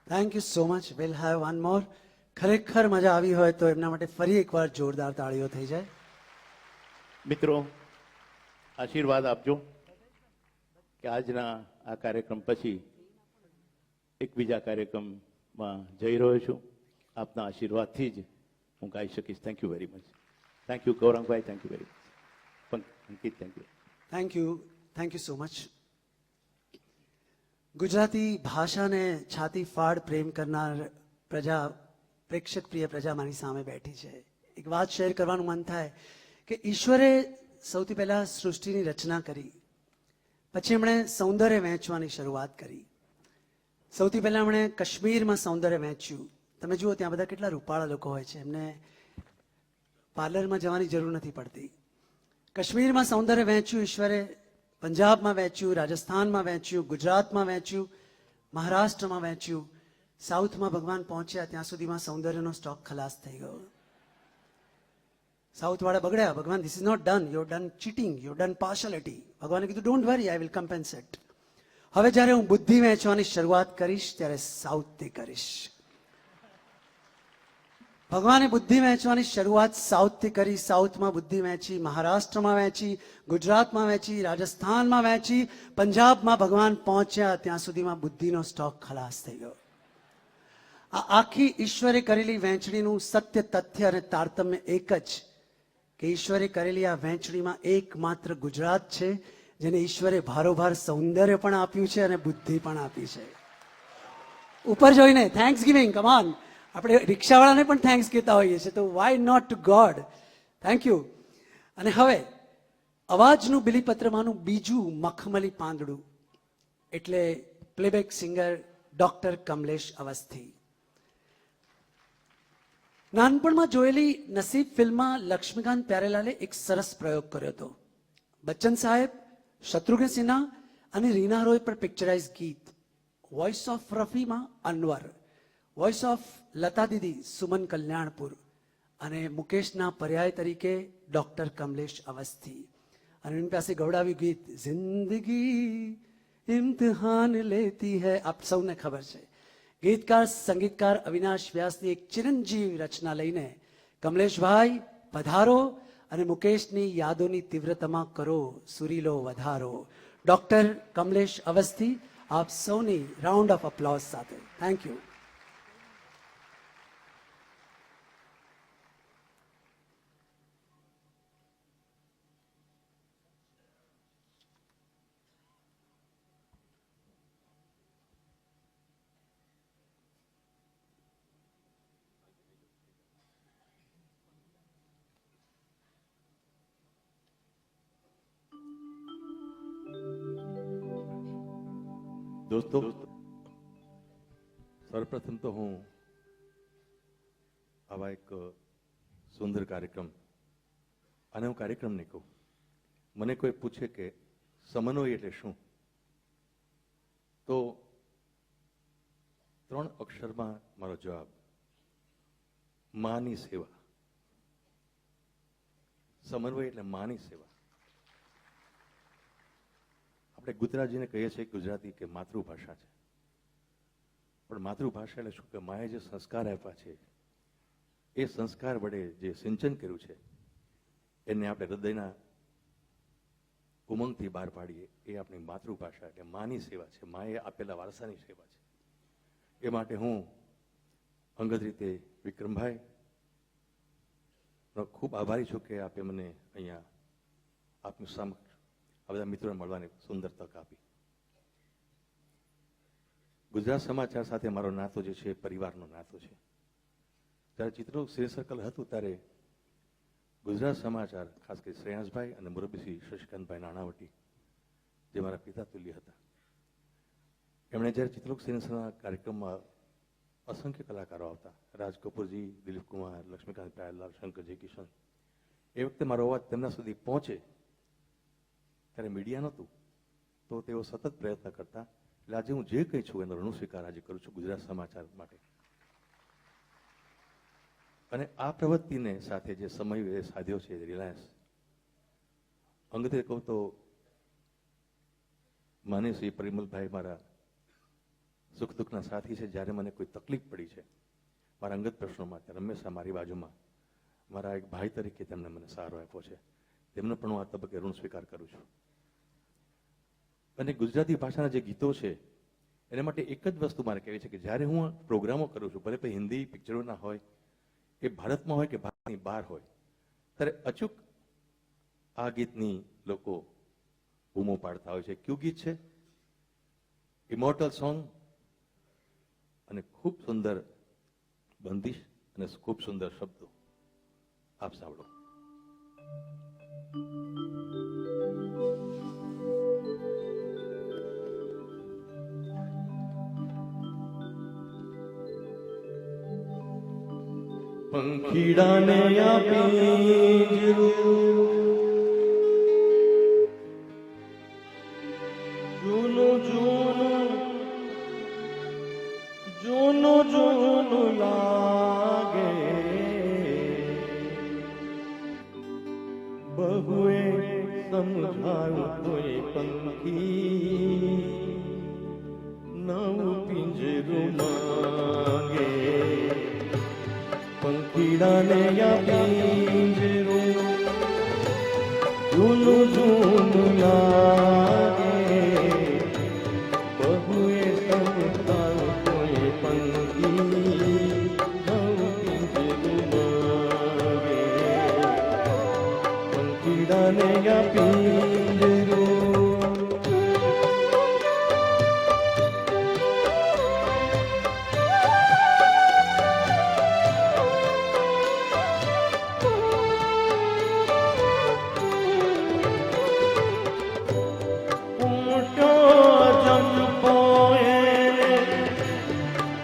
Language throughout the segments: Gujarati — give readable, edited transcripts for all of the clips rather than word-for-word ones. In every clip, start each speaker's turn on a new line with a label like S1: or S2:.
S1: Thank you so much. Will have one more. ખરેખર મજા આવી હોય તો એમના માટે ફરી એકવાર જોરદાર તાળીઓ થઈ જાય.
S2: મિત્રો, આશીર્વાદ આપજો કે આજના આ કાર્યક્રમ પછી એક બીજા કાર્યક્રમમાં જઈ રહ્યો છું. આપના આશીર્વાદથી જ હું ગાઈ શકીશ. Thank you very much. Thank you ગૌરંગભાઈ. Thank you very much. Ankit, thank you.
S1: Thank you so much. Gujarati ભાષાને છાતી ફાડ પ્રેમ કરનાર પ્રજા, પ્રેક્ષક પ્રિય પ્રજા મારી સામે બેઠી છે. એક વાત શેર કરવાનું મન થાય કે ઈશ્વરે સૌથી પહેલા સૃષ્ટિની રચના કરી, પછી એમણે સૌંદર્ય વહેંચવાની શરૂઆત કરી. સૌથી પહેલા એમણે કાશ્મીરમાં સૌંદર્ય વહેંચ્યું. તમે જુઓ ત્યાં બધા કેટલા રૂપાળા લોકો હોય છે, એમને પાર્લરમાં જવાની જરૂર નથી પડતી. કાશ્મીરમાં સૌંદર્ય વહેંચ્યું ઈશ્વરે, પંજાબમાં વહેંચ્યું, રાજસ્થાનમાં વહેંચ્યું, ગુજરાતમાં વહેંચ્યું, મહારાષ્ટ્રમાં વહેંચ્યું. સાઉથમાં ભગવાન પહોંચ્યા ત્યાં સુધીમાં સૌંદર્યનો સ્ટોક ખલાસ થઈ ગયો. સાઉથવાળા બગડ્યા. ભગવાન, this is not done, you done cheating, you done partiality. ભગવાને કીધું ડોન્ટ વરી, આઈ વિલ કમ્પેન્સેટ. હવે જ્યારે હું બુદ્ધિ વહેંચવાની શરૂઆત કરીશ ત્યારે સાઉથથી કરીશ. ભગવાને બુદ્ધિ વહેંચવાની શરૂઆત સાઉથથી કરી. સાઉથમાં બુદ્ધિ વહેંચી, મહારાષ્ટ્રમાં વહેંચી, ગુજરાતમાં વહેંચી, રાજસ્થાનમાં વહેંચી, પંજાબમાં ભગવાન પહોંચ્યા ત્યાં સુધીમાં બુદ્ધિનો સ્ટોક ખલાસ થઈ ગયો. આ આખી ઈશ્વરે કરેલી વહેંચણીનું સત્ય, તથ્ય અને તારતમ્ય એક જ કે ઈશ્વરે કરેલી આ વહેંચણીમાં એકમાત્ર ગુજરાત છે જેને ઈશ્વરે ભારોભાર સૌંદર્ય પણ આપ્યું છે અને બુદ્ધિ પણ આપી છે. ઉપર જોઈને થેન્ક્સ ગિવિંગ, કમાન. આપણે રિક્ષાવાળાને પણ થેન્ક્સ કહેતા હોઈએ છીએ, તો why not to God. Thank you. અને હવે અવાજનું બિલીપત્રમાંનું બીજું મખમલી પાંદડું એટલે playback singer doctor Kamlesh Awasthi. નાનપણમાં જોયેલી નસીબ ફિલ્મમાં લક્ષ્મીકાંત પ્યારેલાલે એક સરસ પ્રયોગ કર્યો હતો. બચ્ચન સાહેબ, શત્રુઘ્ન સિન્હા અને રીના રોય પર પિક્ચરાઇઝ ગીત. વોઇસ ઓફ રફીમાં અનવર, વોઇસ ઓફ લતા દીદી સુમન કલ્યાણપુર અને મુકેશના પર્યાય તરીકે ડોક્ટર કમલેશ અવસ્થી. અને એની પાસે ગવડાવ્યું ગીત જિંદગી ઇમ્તિહાન લેતી હૈ. આપ સૌને ખબર છે. ગીતકાર સંગીતકાર અવિનાશ વ્યાસની એક ચિરંજીવ રચના લઈને કમલેશભાઈ પધારો અને મુકેશની યાદોની તીવ્રતામાં કરો સુરીલો વધારો. ડોક્ટર કમલેશ અવસ્થી, આપ સૌની રાઉન્ડ ઓફ અપ્લોઝ સાથે. Thank you.
S2: દોસ્તો, સર્વપ્રથમ તો હું આવા એક સુંદર કાર્યક્રમ, અને હું કાર્યક્રમ નહીં કહું. મને કોઈ પૂછે કે સમન્વય એટલે શું, તો 3 અક્ષરમાં મારો જવાબ માની સેવા. સમન્વય એટલે માની સેવા. આપણે ગુજરાતીને કહીએ છીએ ગુજરાતી કે માતૃભાષા છે, પણ માતૃભાષા એટલે શું કે માએ જે સંસ્કાર આપ્યા છે એ સંસ્કાર વડે જે સિંચન કર્યું છે એને આપણે હૃદયના ઉમંગથી બહાર પાડીએ એ આપણી માતૃભાષા એટલે માની સેવા છે, માએ આપેલા વારસાની સેવા છે. એ માટે હું અંગત રીતે વિક્રમભાઈ ખૂબ આભારી છું કે આપે મને અહીંયા આપનું સમક્ષ આ બધા મિત્રોને મળવાની સુંદર તક આપી. ગુજરાત સમાચાર સાથે મારો નાતો જે છે પરિવારનો નાતો છે. જ્યારે ચિત્રોગ સિને સર્કલ હતું ત્યારે ગુજરાત સમાચાર, ખાસ કરી શ્રેયાંશભાઈ અને મુરબ્બીશ્રી શશિકાંતભાઈ નાણાવટી જે મારા પિતા તુલ્ય હતા, એમણે જ્યારે ચિત્રોગ સિનેસરના કાર્યક્રમમાં અસંખ્ય કલાકારો આવતા, રાજ કપૂરજી, દિલીપ કુમાર, લક્ષ્મીકાંત પ્યારેલાલ, શંકરજી કિશન, એ વખતે મારો અવાજ તેમના સુધી પહોંચે ત્યારે મીડિયા નહોતું, તો તેઓ સતત પ્રયત્ન કરતા. એટલે આજે હું જે કંઈ છું એનો ઋણ સ્વીકાર આજે કરું છું ગુજરાત સમાચાર માટે. અને આ પ્રવૃત્તિને સાથે જે સમય સાધ્યો છે રિલાયન્સ, અંગતે કહું તો માનીશ્રી પરિમલભાઈ મારા સુખ દુઃખના સાથી છે. જ્યારે મને કોઈ તકલીફ પડી છે મારા અંગત પ્રશ્નોમાં, ત્યારે હંમેશા મારી બાજુમાં મારા એક ભાઈ તરીકે તેમણે મને સહારો આપ્યો છે. તેમનો પણ હું આ તબક્કે ઋણ સ્વીકાર કરું છું. અને ગુજરાતી ભાષાના જે ગીતો છે એના માટે એક જ વસ્તુ મારે કહેવી છે કે જ્યારે હું પ્રોગ્રામો કરું છું, ભલે હિન્દી પિક્ચરોના હોય કે ભારતમાં હોય કે ભારતની બહાર હોય, ત્યારે અચૂક આ ગીતની લોકો બૂમો પાડતા હોય છે. કયું ગીત છે? ઇમોર્ટલ સોંગ. અને ખૂબ સુંદર બંદિશ અને ખૂબ સુંદર શબ્દો. આપ સાંભળો. પંખીડાને આ પિંજરું જૂનું જૂનું જૂનું જૂનું લાગે, બહુએ સમજાયું તોય પંખી નવું પિંજરું માંગે. પંખીડાને આ પિંજરું જૂનું જૂનું લાગે, બહુએ સમજાયું તોય પંખી નવું પિંજરું માંગે. પંખીડાને આ પિંજરું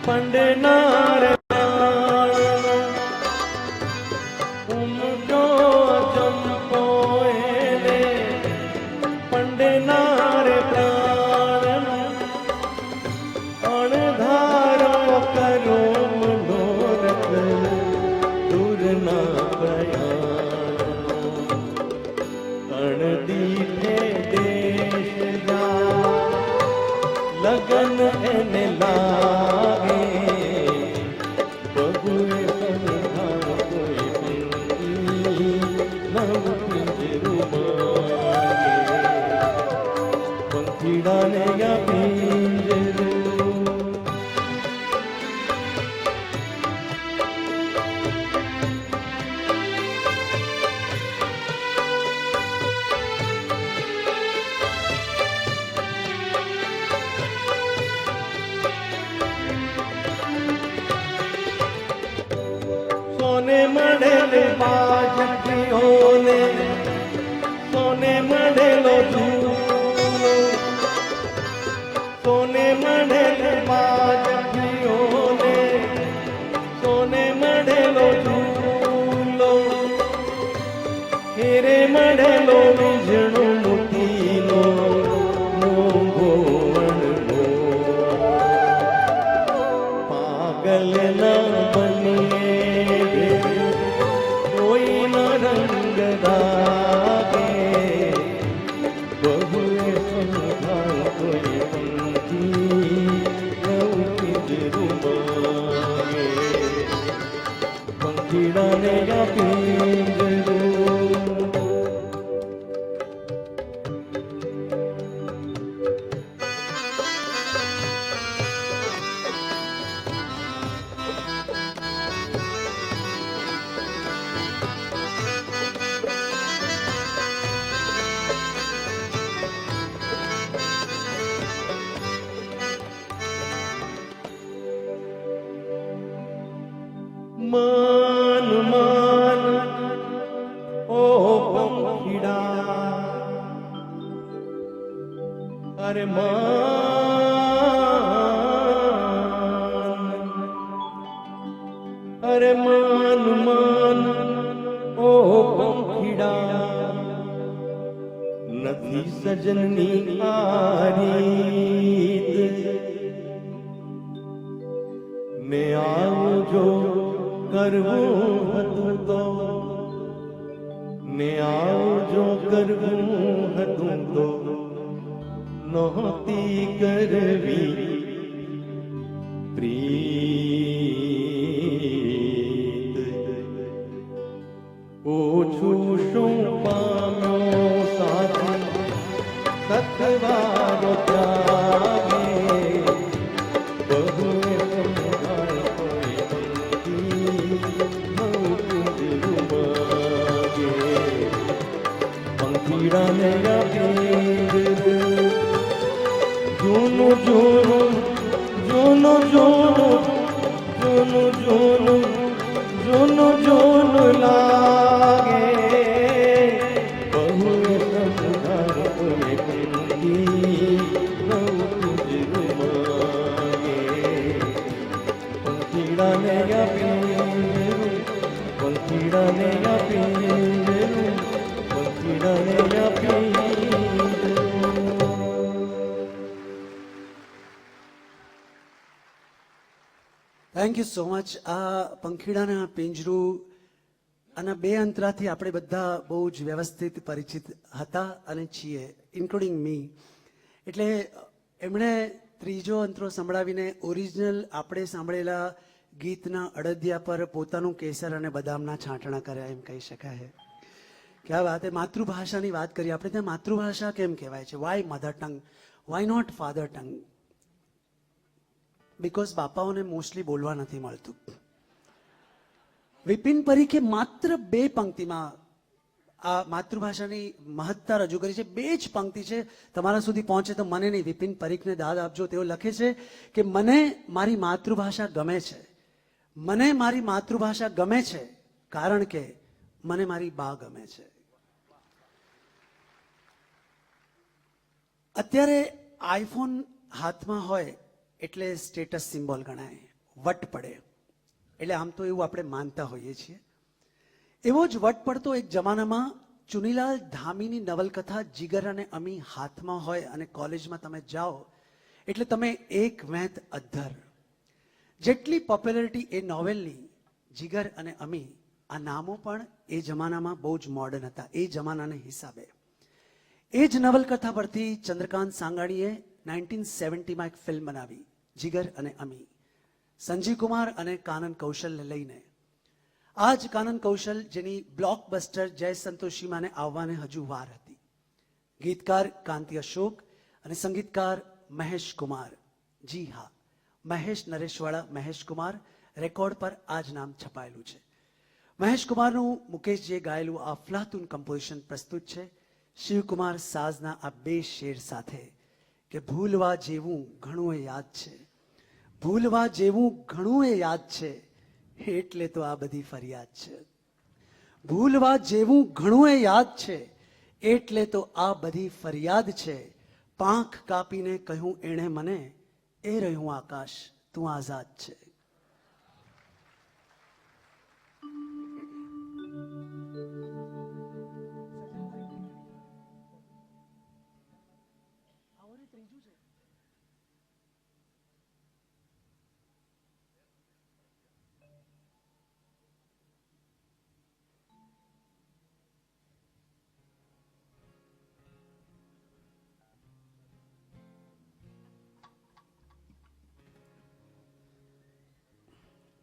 S2: पंडनार उमटो चंपोएले पंडनार प्राण अणधारो करो मनोरथ दूर ना प्रयाण अणदीठे देश જા लगन એને લાગે, બહુએ સમજાયું તોય પંખી નવું પિંજરું માંગે. પંખીડાને આ પિંજરું સોને મળેલ બાજટીઓને, સોને મળેલો ઝૂલો, સોને મળેલ બાજટીઓને, સોને મળેલો ઝૂલો, હીરે મળેલો વીજળો મોતીનો મોંઘો વણવો. પાગલ ના બનીએ કોઈ ન રંગ લાગે, બહુએ સમજાયું તોય પંખી નવું પિંજરું માંગે. પંખીડાને આ પિંજરું માન માન ઓ પંખીડા, અરે માન, અરે માન માન ઓ પંખીડા, નથી સજનની આ રીત ને આવજો કરવું હતું તો, ને આવજો કરવું હતું તો નહોતી કરવી
S3: પ્રીત ઓછું શું પામ્યો સાથી સતવારો ત્યાગે બહુએ સમજાય કોઈ પંખીડાને જૂનું જૂનું જૂનું જૂનું જૂનું જૂનું જૂનું જૂનું લાગે બહુ સમજાય કોઈ પંખીડાને પંખીડાને
S1: થેન્ક યુ સો મચ. આ પંખીડાના પિંજરું આના બે અંતરાથી આપણે બધા બહુ જ વ્યવસ્થિત પરિચિત હતા અને છીએ, ઇન્ક્લુડિંગ મી. એટલે એમણે ત્રીજો અંતરો સંભળાવીને ઓરિજિનલ આપણે સાંભળેલા ગીતના અડદિયા પર પોતાનું કેસર અને બદામના છાંટણા કર્યા એમ કહી શકાય. ક્યાં વાત. માતૃભાષાની વાત કરીએ આપણે. ત્યાં માતૃભાષા કેમ કહેવાય છે? Why mother tongue, why not father tongue? Because બાપાઓને મોસ્ટલી બોલવા નથી મળતું. વિપિન પરીખે માત્ર 2 પંક્તિમાં આ માતૃભાષાની મહત્તા રજૂ કરી છે. 2 જ પંક્તિ છે, તમારા સુધી પહોંચે તો મને નહીં, વિપિન પરીખને દાદ આપજો. તેઓ લખે છે કે મને મારી માતૃભાષા ગમે છે, મને મારી માતૃભાષા ગમે છે કારણ કે મને મારી બા ગમે છે. અત્યારે આઈફોન હાથમાં હોય એટલે સ્ટેટસ સિમ્બોલ ગણાય, વટ પડે. એટલે આમ તો એવું આપણે માનતા હોઈએ છીએ. એવો જ વટ પડતો એક જમાનામાં ચુનીલાલ ધામીની નવલકથા જીગર અને અમી હાથમાં હોય અને કોલેજમાં તમે જાઓ એટલે તમે એક વેંત અધ્ધર. જેટલી પોપ્યુલરિટી એ નોવેલની, જીગર અને અમી આ નામો પણ એ જમાનામાં બહુ જ મોડર્ન હતા એ જમાનાને હિસાબે. એ જ નવલકથા પરથી ચંદ્રકાંત સાંગાણીએ 1970માં એક ફિલ્મ બનાવી, જીગર અને અમી, સંજીવ કુમાર અને કાનન કૌશલને લઈને. આ જ કાનન કૌશલ જેની બ્લોકબસ્ટર જય સંતોષીમાને આવવાને હજુ વાર હતી. ગીતકાર કાંતિ અશોક અને સંગીતકાર મહેશ કુમાર. જી હા, મહેશ નરેશવાળા મહેશ કુમાર. રેકોર્ડ પર આ જ નામ છપાયેલું છે. મહેશ કુમારનું મુકેશજીએ ગાયેલું આ અફલાતુન કમ્પોઝિશન પ્રસ્તુત છે શિવકુમાર સાઝના આ 2 શેર સાથે કે ભૂલવા જેવું ઘણું એ યાદ છે, ભૂલવા જેવું ઘણું એ યાદ છે, એટલે તો આ બધી ફરિયાદ છે. ભૂલવા જેવું ઘણું એ યાદ છે, એટલે તો આ બધી ફરિયાદ છે. પાંખ કાપીને કહ્યું એણે મને, એ રહ્યું આકાશ, તું આઝાદ છે.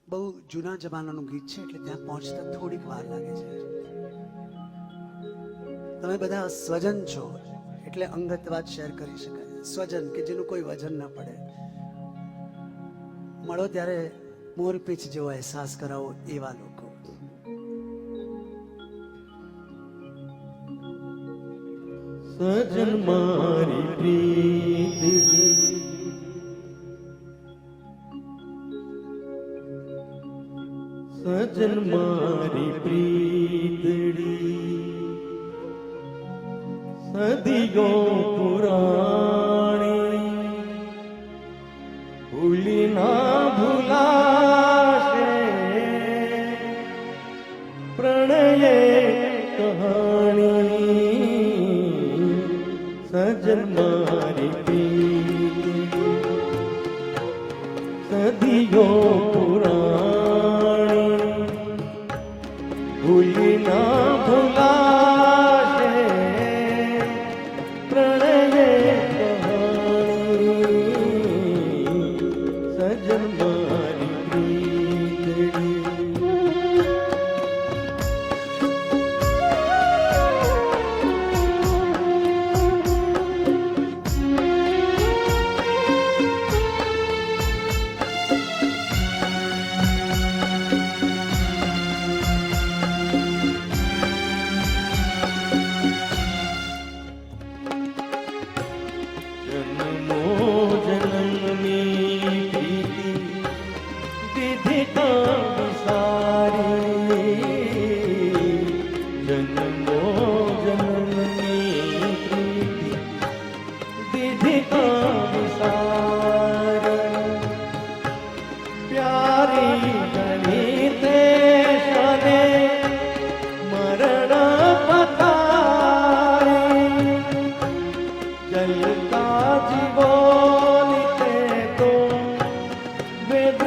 S1: બહુ જૂના જમાનાનું ગીત છે એટલે ત્યાં પહોંચતા થોડીક વાર લાગે છે. તમે બધા સ્વજન છો એટલે અંગત વાત શેર કરી શકાય. સ્વજન કે જેનું કોઈ વજન ના પડે. મળો ત્યારે મોરપીંછ જેવો અહેસાસ કરાવો એવા લોકો.
S3: સજન મારી પ્રીત સજન મારી પ્રીતડી સદીઓ પુરાણી ભૂલી ના ભૂલાશે પ્રણય કહાણી. સજન મારી પ્રીતડી સદીઓ પુરાણી ભૂલી ના ભૂલાશે પ્રણય કહાણી. સજન મારી પ્રીતડી. જન્મો જન્મની પ્રીતિ દીધી કામ સારી. જન્મો જન્મની પ્રીતિ દીધી કામ સારી. પ્યારી ગણી તે શાને મરણ પતારી. જલતા જીવોની તે તો વેદ